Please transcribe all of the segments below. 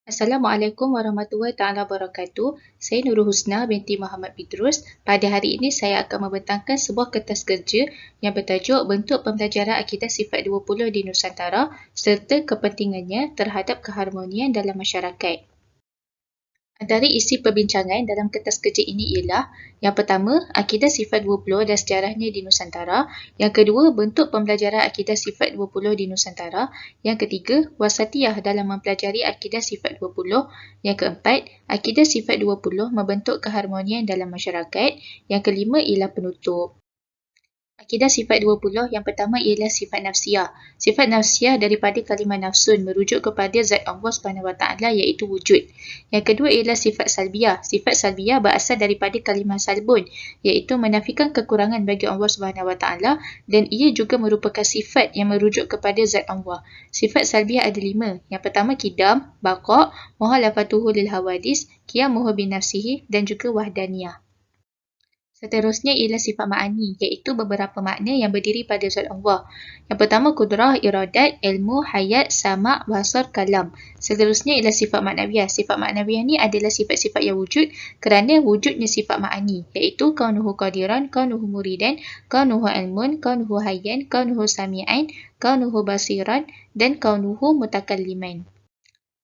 Assalamualaikum warahmatullahi taala wabarakatuh. Saya Nurul Husna binti Muhammad Idrus. Pada hari ini saya akan membentangkan sebuah kertas kerja yang bertajuk Bentuk Pembelajaran Akidah Sifat 20 di Nusantara serta kepentingannya terhadap keharmonian dalam masyarakat. Antara isi perbincangan dalam kertas kerja ini ialah yang pertama, Akidah Sifat 20 dan sejarahnya di Nusantara. Yang kedua, bentuk pembelajaran Akidah Sifat 20 di Nusantara. Yang ketiga, wasatiyah dalam mempelajari Akidah Sifat 20. Yang keempat, Akidah Sifat 20 membentuk keharmonian dalam masyarakat. Yang kelima ialah penutup. Akidah sifat 20 yang pertama ialah sifat nafsiyah. Sifat nafsiyah daripada kalimah nafsun merujuk kepada zat Allah SWT iaitu wujud. Yang kedua ialah sifat salbiyah. Sifat salbiyah berasal daripada kalimah salbun iaitu menafikan kekurangan bagi Allah SWT dan ia juga merupakan sifat yang merujuk kepada zat Allah. Sifat salbiyah ada 5. Yang pertama kidam, baqa', muhalafatuhu lil hawadis, qiyamuhu binafsihi dan juga wahdaniyah. Seterusnya ialah sifat ma'ani, iaitu beberapa makna yang berdiri pada zat Allah. Yang pertama, kudrah, iradat, ilmu, hayat, sama', basar, kalam. Seterusnya ialah sifat maknawiyah. Sifat maknawiyah ni adalah sifat-sifat yang wujud kerana wujudnya sifat ma'ani, iaitu kaunuhu qadiran, kaunuhu muridan, kaunuhu ilmun, kaunuhu hayyan, kaunuhu sami'an, kaunuhu basiran dan kaunuhu mutakalliman.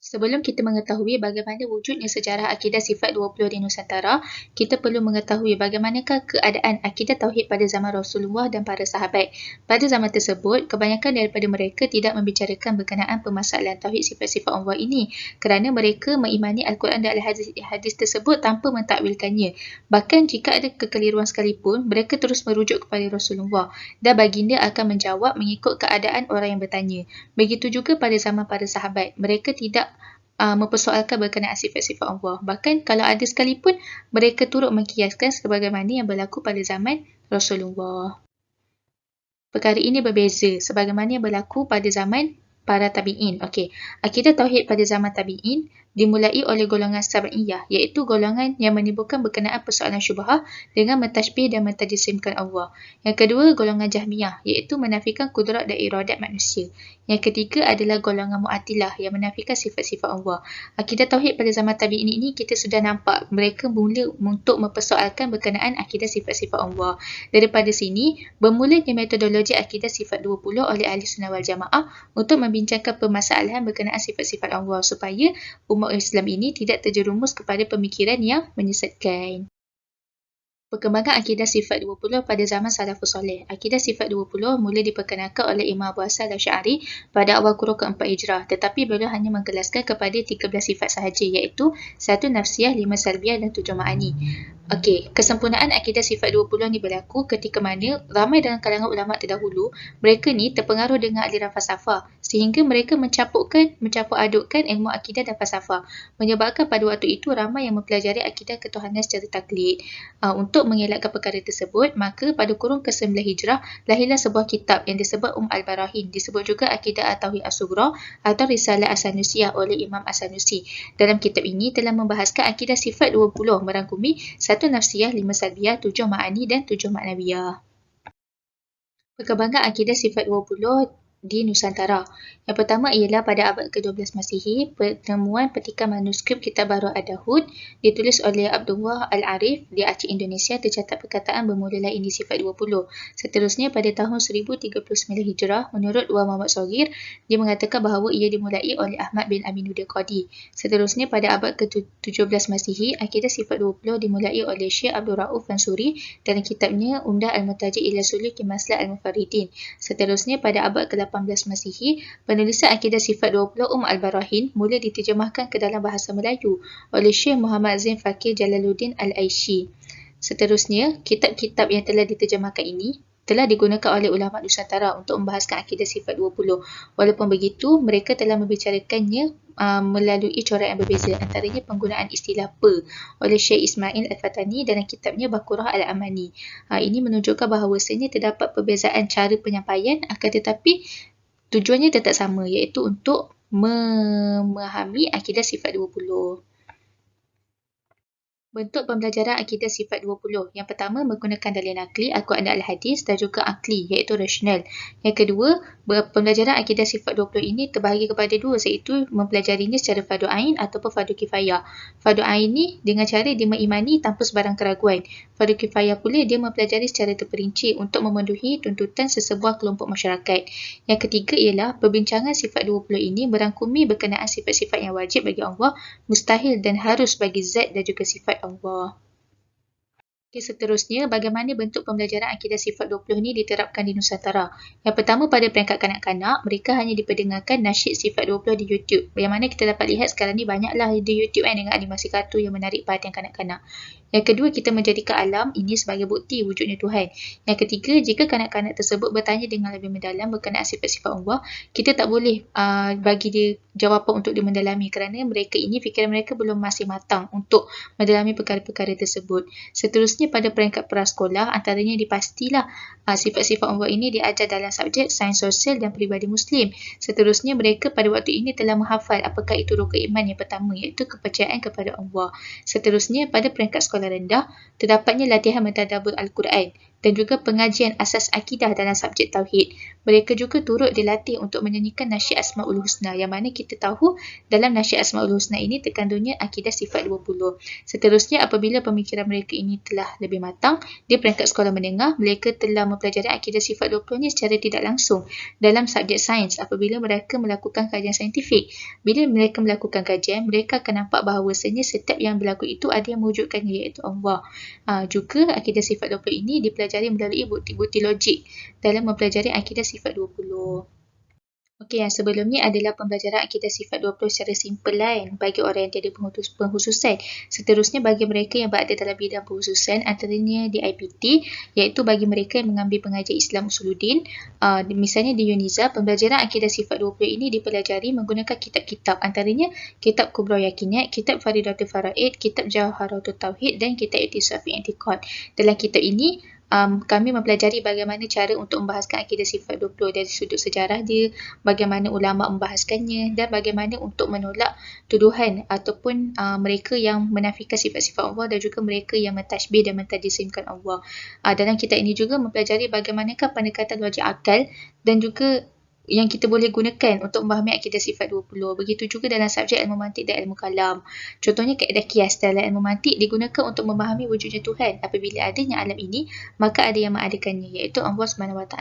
Sebelum kita mengetahui bagaimana wujudnya sejarah akidah sifat 20 di Nusantara, kita perlu mengetahui bagaimanakah keadaan akidah tauhid pada zaman Rasulullah dan para sahabat. Pada zaman tersebut, kebanyakan daripada mereka tidak membicarakan berkenaan permasalahan tauhid sifat-sifat Allah ini kerana mereka mengimani Al-Quran dan hadis tersebut tanpa mentakwilkannya. Bahkan jika ada kekeliruan sekalipun, mereka terus merujuk kepada Rasulullah dan baginda akan menjawab mengikut keadaan orang yang bertanya. Begitu juga pada zaman para sahabat, mereka tidak mempersoalkan berkenaan sifat-sifat Allah. Bahkan kalau ada sekalipun, mereka turut mengkiaskan sebagaimana yang berlaku pada zaman Rasulullah. Perkara ini berbeza sebagaimana yang berlaku pada zaman para tabi'in. Okey, akidah tauhid pada zaman tabi'in dimulai oleh golongan Sab'iyah, iaitu golongan yang menimbulkan berkenaan persoalan syubhah dengan mentashbih dan mentajisimkan Allah. Yang kedua, golongan Jahmiyah, iaitu menafikan kudrat dan iradat manusia. Yang ketiga adalah golongan Mu'attilah yang menafikan sifat-sifat Allah. Akidah tauhid pada zaman tabi'in ini kita sudah nampak mereka mula untuk mempersoalkan berkenaan akidah sifat-sifat Allah. Daripada sini, bermulanya metodologi akidah sifat 20 oleh Ahli Sunnah wal Jamaah untuk membincangkan permasalahan berkenaan sifat-sifat Allah supaya umat Islam ini tidak terjerumus kepada pemikiran yang menyesatkan. Perkembangan akidah sifat 20 pada zaman Salafus Soleh. Akidah sifat 20 mula diperkenalkan oleh Imam Abu Hasan Asy'ari pada awal kurun ke-4 Hijrah, tetapi beliau hanya mengkelaskan kepada 13 sifat sahaja iaitu 1 nafsiyah, 5 salbiyah dan 7 ma'ani. Okey, kesempurnaan akidah sifat 20 ni berlaku ketika mana ramai dalam kalangan ulama terdahulu, mereka ni terpengaruh dengan aliran falsafah sehingga mereka mencampur adukkan ilmu akidah dan falsafah, menyebabkan pada waktu itu ramai yang mempelajari akidah ketuhanan secara taklid. Untuk mengelakkan perkara tersebut, maka pada kurun ke-9 Hijrah lahirlah sebuah kitab yang disebut Al-Barahin, disebut juga Akidah At-Tauhid As-Sughra atau Risalah As-Sanusiyah oleh Imam As-Sanusi. Dalam kitab ini telah membahaskan akidah sifat 20 merangkumi 1 nafsiyah, 5 salbiyah, 7 ma'ani dan 7 ma'nawiyah. Perkembangan akidah sifat 20 di Nusantara. Yang pertama ialah pada abad ke-12 Masihi, penemuan petikan manuskrip Kitab Baru Ad-Dahud ditulis oleh Abdullah Al-Arif di Aceh, Indonesia, tercatat perkataan bermulalah ini sifat 20. Seterusnya pada tahun 1039 Hijrah, menurut Wa Muhammad Saghir, dia mengatakan bahawa ia dimulai oleh Ahmad bin Aminuddin Qadi. Seterusnya pada abad ke-17 Masihi, akidah sifat 20 dimulai oleh Syekh Abdul Rauf Mansuri dalam kitabnya Umdah Al-Muhtaji ila Suluki Maslak Al-Mufarridin. Seterusnya pada abad ke-18 Masihi, penulisan akidah sifat 20 Al-Barahin mula diterjemahkan ke dalam bahasa Melayu oleh Syekh Muhammad Zain Fakir Jalaluddin Al-Aishi. Seterusnya, kitab-kitab yang telah diterjemahkan ini telah digunakan oleh ulama Nusantara untuk membahaskan akidah sifat 20. Walaupun begitu, mereka telah membicarakannya melalui corak yang berbeza, antaranya penggunaan istilah pe oleh Syekh Ismail Al-Fatani dalam kitabnya Baqarah Al-Amani. Ini menunjukkan bahawasanya terdapat perbezaan cara penyampaian, akan tetapi tujuannya tetap sama, iaitu untuk memahami akidah sifat 20. Bentuk pembelajaran akidah sifat 20. Yang pertama, menggunakan dalil nakli, Al-Quran dan Al-Hadis dan juga akli, iaitu rasional. Yang kedua, pembelajaran akidah sifat 20 ini terbahagi kepada dua, iaitu mempelajarinya secara fardu ain ataupun fardu kifayah. Fardu ain ni dengan cara dia mengimani tanpa sebarang keraguan. Fardu kifayah pula dia mempelajari secara terperinci untuk memenuhi tuntutan sesebuah kelompok masyarakat. Yang ketiga ialah perbincangan sifat 20 ini merangkumi berkenaan sifat-sifat yang wajib bagi Allah, mustahil dan harus bagi zat dan juga sifat Allah. Okey, seterusnya, bagaimana bentuk pembelajaran akidah sifat 20 ni diterapkan di Nusantara? Yang pertama, pada peringkat kanak-kanak, mereka hanya diperdengarkan nasyid sifat 20 di YouTube. Yang mana kita dapat lihat sekarang ni banyaklah di YouTube dengan animasi kartun yang menarik perhatian kanak-kanak. Yang kedua, kita menjadikan alam ini sebagai bukti wujudnya Tuhan. Yang ketiga, jika kanak-kanak tersebut bertanya dengan lebih mendalam berkenaan sifat-sifat Allah, kita tak boleh bagi dia jawapan untuk dia mendalami kerana mereka ini, fikiran mereka belum masih matang untuk mendalami perkara-perkara tersebut. Seterusnya, pada peringkat prasekolah, antaranya dipastilah sifat-sifat Allah ini diajar dalam subjek sains sosial dan peribadi Muslim. Seterusnya, mereka pada waktu ini telah menghafal apakah itu rukun iman yang pertama, iaitu kepercayaan kepada Allah. Seterusnya, pada peringkat sekolah rendah, terdapatnya latihan mentadabbur Al-Quran dan juga pengajian asas akidah dalam subjek tauhid. Mereka juga turut dilatih untuk menyanyikan nasyid Asmaul Husna, yang mana kita tahu dalam nasyid Asmaul Husna ini terkandungnya akidah sifat 20. Seterusnya, apabila pemikiran mereka ini telah lebih matang, di peringkat sekolah menengah, mereka telah mempelajari akidah sifat 20 ini secara tidak langsung dalam subjek sains apabila mereka melakukan kajian saintifik. Bila mereka melakukan kajian, mereka akan nampak bahawasanya setiap yang berlaku itu ada yang mewujudkannya, iaitu Allah. Juga akidah sifat 20 ini dipelajari melalui bukti-bukti logik dalam mempelajari akidah sifat 20. Okey, yang sebelum ni adalah pembelajaran akidah sifat 20 secara simple bagi orang yang tiada pengkhususan. Seterusnya, bagi mereka yang berada dalam bidang pengkhususan, antaranya di IPT, iaitu bagi mereka yang mengambil pengajian Islam Usuluddin. Misalnya di Uniza, pembelajaran akidah sifat 20 ini dipelajari menggunakan kitab-kitab, antaranya kitab Kubra Yakinat, kitab Faridatul Faraid, kitab Jawharatul Tauhid dan kitab I'tisaf fi I'tiqad. Dalam kitab ini, kami mempelajari bagaimana cara untuk membahaskan akidah sifat 20 dari sudut sejarah dia, bagaimana ulama membahaskannya dan bagaimana untuk menolak tuduhan ataupun mereka yang menafikan sifat-sifat Allah dan juga mereka yang mentashbih dan mentadjisimkan Allah. Dalam kitab ini juga mempelajari bagaimanakah pendekatan logik akal dan juga yang kita boleh gunakan untuk memahami akidah sifat 20. Begitu juga dalam subjek ilmu mantik dan ilmu kalam. Contohnya kaedah kias dalam ilmu mantik digunakan untuk memahami wujudnya Tuhan. Apabila adanya alam ini, maka ada yang mengadakannya, iaitu Allah SWT.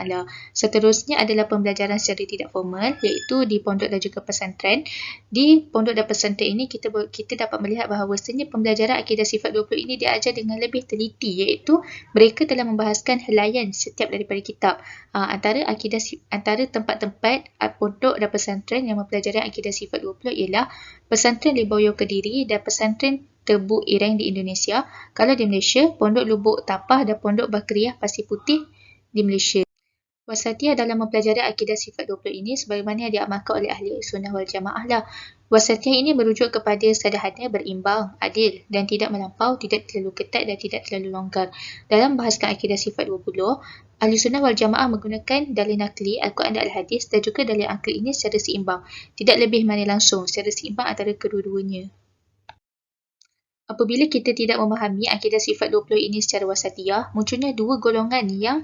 Seterusnya adalah pembelajaran secara tidak formal, iaitu di pondok dan juga pesantren. Di pondok dan pesantren ini kita dapat melihat bahawasanya pembelajaran akidah sifat 20 ini diajar dengan lebih teliti, iaitu mereka telah membahaskan helaian setiap daripada kitab. Antara tempat-tempat pondok dan pesantren yang mempelajari akidah sifat 20 ialah pesantren Liboyo Kediri dan pesantren Tebu Ireng di Indonesia. Kalau di Malaysia, pondok Lubuk Tapah dan pondok Bakriyah Pasir Putih di Malaysia. Wasatiyah dalam mempelajari akidah sifat 20 ini sebagaimana yang diamalkan oleh ahli sunnah wal jamaah lah. Wasatiyah ini merujuk kepada sederhana, berimbang, adil dan tidak melampau, tidak terlalu ketat dan tidak terlalu longgar. Dalam bahaskan akidah sifat 20, ahli sunnah wal jamaah menggunakan dalil nakli, Al-Quran dan Al-Hadis dan juga dalil akli ini secara seimbang. Tidak lebih mana langsung, secara seimbang antara kedua-duanya. Apabila kita tidak memahami akidah sifat 20 ini secara wasatiyah, munculnya dua golongan yang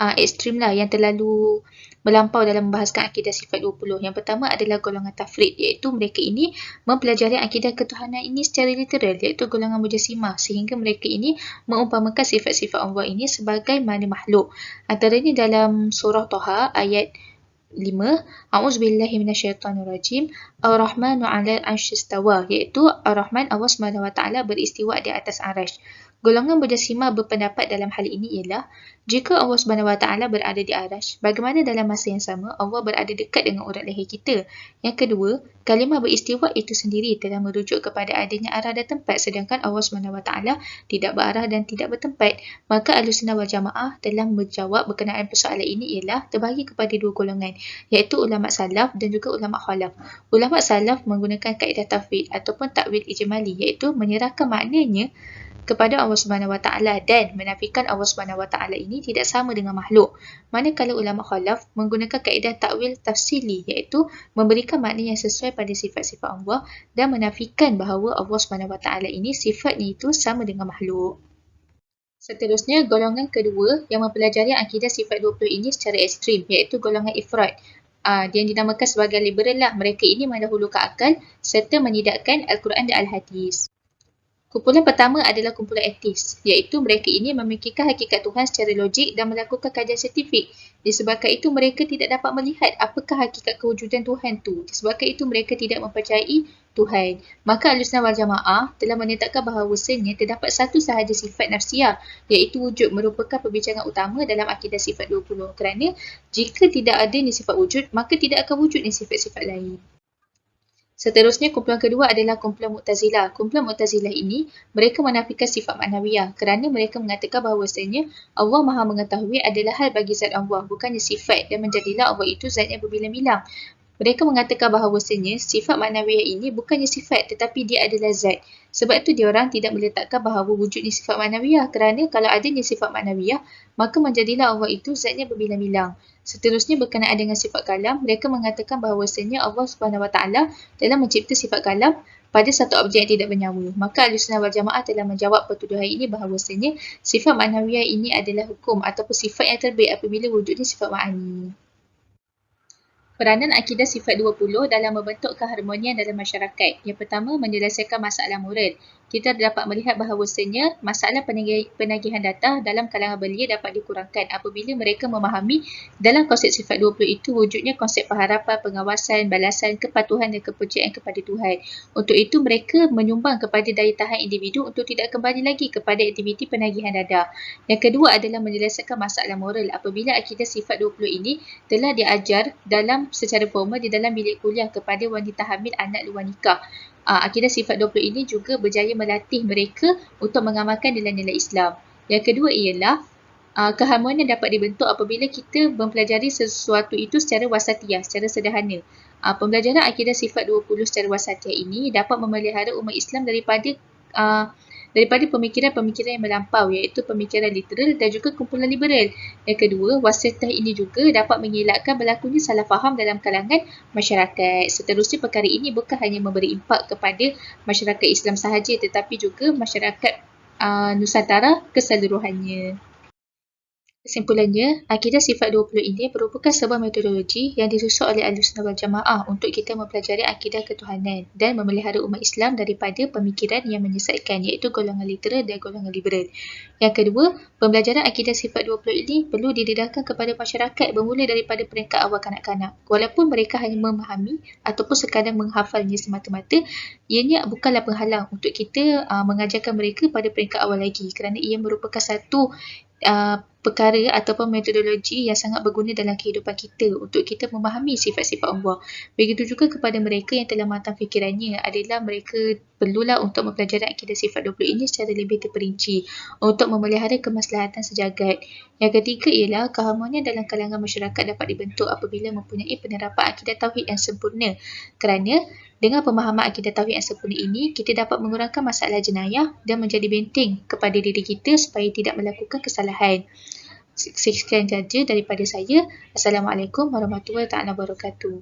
ekstrim yang terlalu melampau dalam membahaskan akidah sifat 20. Yang pertama adalah golongan tafrid, iaitu mereka ini mempelajari akidah ketuhanan ini secara literal, iaitu golongan mujassimah, sehingga mereka ini mengumpamakan sifat-sifat Allah ini sebagai mana makhluk. Antaranya dalam surah Taha ayat 5, A'udzubillahi minasyaitonirrajim, Ar-Rahmanu 'alal 'arsy istawa, iaitu Ar-Rahman Allah SWT beristiwa di atas arasy. Golongan mujassimah berpendapat dalam hal ini ialah jika Allah SWT berada di arasy, bagaimana dalam masa yang sama Allah berada dekat dengan urat leher kita? Yang kedua, kalimah beristiwa itu sendiri telah merujuk kepada adanya arah dan tempat, sedangkan Allah SWT tidak berarah dan tidak bertempat. Maka Ahlussunnah wal Jamaah telah menjawab berkenaan persoalan ini ialah terbahagi kepada dua golongan, iaitu ulama salaf dan juga ulama khalaf. Ulama salaf menggunakan kaedah tafwid ataupun takwil ijmali, iaitu menyerahkan maknanya kepada Allah SWT dan menafikan Allah SWT ini ini tidak sama dengan makhluk. Manakala ulama khalaf menggunakan kaedah takwil tafsili, iaitu memberikan makna yang sesuai pada sifat-sifat Allah dan menafikan bahawa Allah SWT ini sifatnya itu sama dengan makhluk. Seterusnya, golongan kedua yang mempelajari akidah sifat 20 ini secara ekstrim, iaitu golongan ifrat. Dia dinamakan sebagai liberal lah. Mereka ini mendahulukan akal serta menidakkan Al-Quran dan Al-Hadis. Kumpulan pertama adalah kumpulan etis, iaitu mereka ini memikirkan hakikat Tuhan secara logik dan melakukan kajian saintifik. Disebabkan itu mereka tidak dapat melihat apakah hakikat kewujudan Tuhan tu. Disebabkan itu mereka tidak mempercayai Tuhan. Maka Ahlussunnah wal Jamaah telah menetapkan bahawasanya terdapat satu sahaja sifat nafsiyah, iaitu wujud merupakan perbincangan utama dalam akidah sifat 20. Kerana jika tidak adanya sifat wujud, maka tidak akan wujudnya sifat-sifat lain. Seterusnya, kumpulan kedua adalah kumpulan Mu'tazilah. Kumpulan Mu'tazilah ini, mereka menafikan sifat maknawiyah kerana mereka mengatakan bahawasanya Allah Maha Mengetahui adalah hal bagi zat Allah, bukannya sifat, dan menjadilah Allah itu zat yang berbilang-bilang. Mereka mengatakan bahawasanya sifat maknawiyah ini bukannya sifat tetapi dia adalah zat. Sebab itu diorang tidak meletakkan bahawa wujudnya sifat maknawiyah kerana kalau adanya sifat maknawiyah, maka menjadilah Allah itu zatnya berbilang-bilang. Seterusnya berkenaan dengan sifat kalam, mereka mengatakan bahawasanya Allah SWT telah mencipta sifat kalam pada satu objek yang tidak bernyawa. Maka Ahlussunnah wal Jamaah telah menjawab pertuduhan ini bahawasanya sifat maknawiyah ini adalah hukum ataupun sifat yang terbaik apabila wujudnya sifat ma'ani. Peranan akidah sifat 20 dalam membentuk keharmonian dalam masyarakat. Yang pertama, menyelesaikan masalah moral. Kita dapat melihat bahawasanya masalah penagihan data dalam kalangan belia dapat dikurangkan apabila mereka memahami dalam konsep sifat 20 itu wujudnya konsep pengharapan, pengawasan, balasan, kepatuhan dan kepercayaan kepada Tuhan. Untuk itu, mereka menyumbang kepada daya tahan individu untuk tidak kembali lagi kepada aktiviti penagihan data. Yang kedua adalah menyelesaikan masalah moral apabila akidah sifat 20 ini telah diajar secara formal di dalam bilik kuliah kepada wanita hamil anak luar nikah. Akidah sifat 20 ini juga berjaya melatih mereka untuk mengamalkan nilai-nilai Islam. Yang kedua ialah keharmonian dapat dibentuk apabila kita mempelajari sesuatu itu secara wasatiyah, secara sederhana. Pembelajaran akidah sifat 20 secara wasatiyah ini dapat memelihara umat Islam daripada pemikiran-pemikiran yang melampau, iaitu pemikiran literal dan juga kumpulan liberal. Yang kedua, wasatiyah ini juga dapat mengelakkan berlakunya salah faham dalam kalangan masyarakat. Seterusnya, perkara ini bukan hanya memberi impak kepada masyarakat Islam sahaja tetapi juga masyarakat Nusantara keseluruhannya. Kesimpulannya, akidah sifat 20 ini merupakan sebuah metodologi yang disusun oleh Ahlussunnah wal Jamaah untuk kita mempelajari akidah ketuhanan dan memelihara umat Islam daripada pemikiran yang menyesatkan, iaitu golongan literal dan golongan liberal. Yang kedua, pembelajaran akidah sifat 20 ini perlu didedahkan kepada masyarakat bermula daripada peringkat awal kanak-kanak. Walaupun mereka hanya memahami ataupun sekadar menghafalnya semata-mata, ianya bukanlah penghalang untuk kita mengajarkan mereka pada peringkat awal lagi kerana ia merupakan satu perkara ataupun metodologi yang sangat berguna dalam kehidupan kita untuk kita memahami sifat-sifat Allah. Begitu juga kepada mereka yang telah matang fikirannya adalah mereka perlulah untuk mempelajari akidah sifat 20 ini secara lebih terperinci untuk memelihara kemaslahatan sejagat. Yang ketiga ialah keharmonian dalam kalangan masyarakat dapat dibentuk apabila mempunyai penerapan akidah tauhid yang sempurna. Kerana dengan pemahaman akidah tauhid yang sempurna ini, kita dapat mengurangkan masalah jenayah dan menjadi benteng kepada diri kita supaya tidak melakukan kesalahan. Sekian saja daripada saya. Assalamualaikum warahmatullahi wabarakatuh.